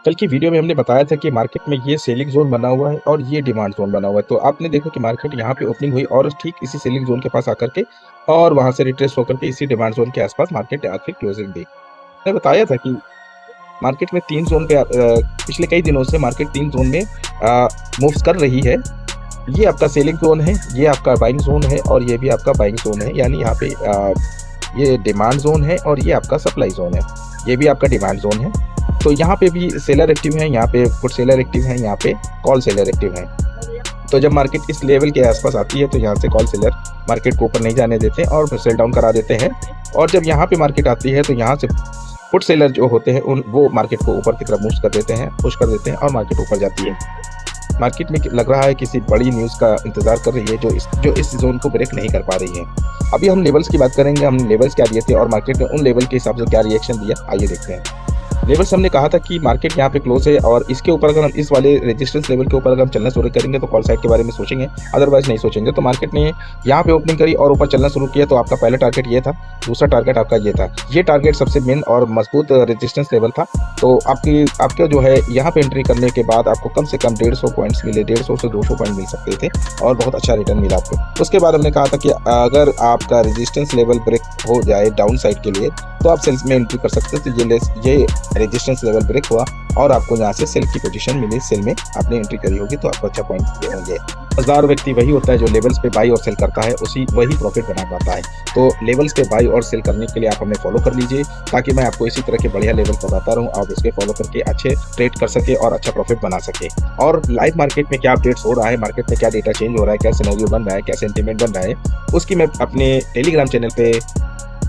कल की वीडियो में हमने बताया था कि मार्केट में ये सेलिंग जोन बना हुआ है और ये डिमांड जोन बना हुआ है। तो आपने देखा कि मार्केट यहाँ पे ओपनिंग हुई और ठीक इसी सेलिंग जोन के पास आकर के और वहाँ से रिट्रेस होकर के इसी डिमांड जोन के आसपास मार्केट आज फिर क्लोजिंग दी। मैंने बताया था कि मार्केट में 3 जोन पे पिछले कई दिनों से मार्केट 3 जोन में मूव्स कर रही है। ये आपका सेलिंग जोन है, ये आपका बाइंग जोन है और ये भी आपका बाइंग जोन है। यानी यहाँ पे ये डिमांड जोन है और ये आपका सप्लाई जोन है। ये भी आपका डिमांड जोन है। तो यहाँ पे भी सेलर एक्टिव है, यहाँ पे पुट सेलर एक्टिव है, यहाँ पे कॉल सेलर एक्टिव है। तो जब मार्केट इस लेवल के आसपास आती है तो यहाँ से कॉल सेलर मार्केट को ऊपर नहीं जाने देते हैं और सेल डाउन करा देते हैं। और जब यहाँ पे मार्केट आती है तो यहाँ से पुट सेलर जो होते हैं वो मार्केट को ऊपर की तरफ मूव कर देते हैं, पुश कर देते हैं और मार्केट ऊपर जाती है। मार्केट में लग रहा है किसी बड़ी न्यूज़ का इंतजार कर रही है जो इस जोन को ब्रेक नहीं कर पा रही है। अभी हम लेवल्स की बात करेंगे, हमने लेवल्स क्या दिए थे और मार्केट ने उन लेवल के हिसाब से क्या रिएक्शन दिया, आइए देखते हैं। लेवल्स हमने कहा था कि मार्केट यहाँ पे क्लोज है और इसके ऊपर अगर हम इस वाले रेजिस्टेंस लेवल के ऊपर अगर हम चलना शुरू करेंगे तो कॉल साइड के बारे में सोचेंगे, अदरवाइज नहीं सोचेंगे। तो मार्केट ने यहाँ पे ओपनिंग करी और ऊपर चलना शुरू किया तो आपका पहला टारगेट ये था, दूसरा टारगेट आपका ये था। ये टारगेट सबसे मेन और मजबूत रेजिस्टेंस लेवल था। तो आपके जो है यहाँ पे एंट्री करने के बाद आपको कम से कम 150 पॉइंट्स मिले, 150 से 200 पॉइंट मिल सकते थे और बहुत अच्छा रिटर्न मिला आपको। उसके बाद हमने कहा था कि अगर आपका रेजिस्टेंस लेवल ब्रेक हो जाए डाउन साइड के लिए तो आप सेल्स में एंट्री कर सकते हैं। तो ये रेजिस्टेंस लेवल ब्रेक हुआ और आपको यहाँ से सेल की पोजीशन मिली, सेल में आपने एंट्री करी होगी तो आपको अच्छा पॉइंट होंगे। समझदार व्यक्ति वही होता है जो लेवल्स पे बाई और सेल करता है, वही प्रॉफिट बना पाता है। तो लेवल्स पे बाई और सेल करने के लिए आप हमें फॉलो कर लीजिए ताकि मैं आपको इसी तरह के बढ़िया लेवल बताता रहूँ, आप इसके फॉलो करके अच्छे ट्रेड कर सके और अच्छा प्रॉफिट बना सके। और लाइव मार्केट में क्या अपडेट्स हो रहा है, मार्केट में क्या डेटा चेंज हो रहा है, क्या सिनेरियो बन रहा है, क्या सेंटीमेंट बन रहा है, उसकी मैं अपने टेलीग्राम चैनल पे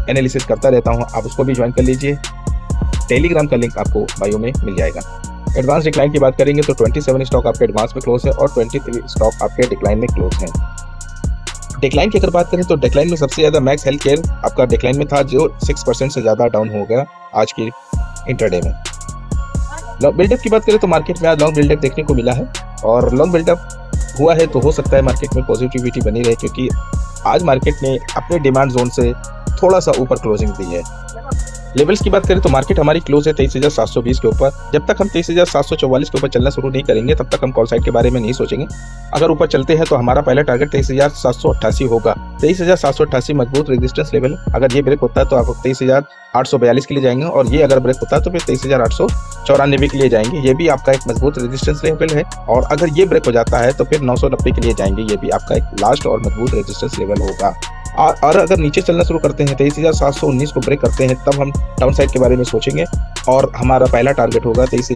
एनालिसिस करता रहता हूँ। आप उसको भी ज्वाइन कर लीजिए, टेलीग्राम का लिंक आपको बायो में मिल जाएगा। एडवांस डिक्लाइन की बात करेंगे तो 27 स्टॉक आपके एडवांस में क्लोज है और 23 स्टॉक आपके डिक्लाइन में क्लोज हैं। डिक्लाइन की अगर बात करें तो डिक्लाइन में सबसे ज़्यादा मैक्स हेल्थ केयर आपका डिक्लाइन में था जो 6% से ज़्यादा डाउन हो गया आज की इंटरडे में। लॉन्ग बिल्डअप की बात करें तो मार्केट में आज लॉन्ग बिल्डअप देखने को मिला है और लॉन्ग बिल्डअप हुआ है तो हो सकता है मार्केट में पॉजिटिविटी बनी रहे क्योंकि आज मार्केट ने अपने डिमांड जोन से थोड़ा सा ऊपर क्लोजिंग दी है। लेवल्स की बात करें तो मार्केट हमारी क्लोज है 23,720 के ऊपर। जब तक हम 23,744 के ऊपर चलना शुरू नहीं करेंगे तब तक हम कॉल साइड के बारे में नहीं सोचेंगे। अगर ऊपर चलते हैं तो हमारा पहला टारगेट 23,788 होगा। 23,788 मजबूत रेजिस्टेंस लेवल, अगर ये ब्रेक होता है तो आप 23,842 के लिए जाएंगे और ये अगर ब्रेक होता है तो फिर 23,894 के लिए जाएंगे। ये भी आपका एक मजबूत रेजिस्टेंस लेवल है और अगर ये ब्रेक हो जाता है तो फिर 990 के लिए जाएंगे। ये भी आपका एक लास्ट और मजबूत रेजिस्टेंस लेवल होगा। और अगर नीचे चलना शुरू करते हैं 23,719 को ब्रेक करते हैं तब हम डाउन साइड के बारे में सोचेंगे और हमारा पहला टारगेट होगा 23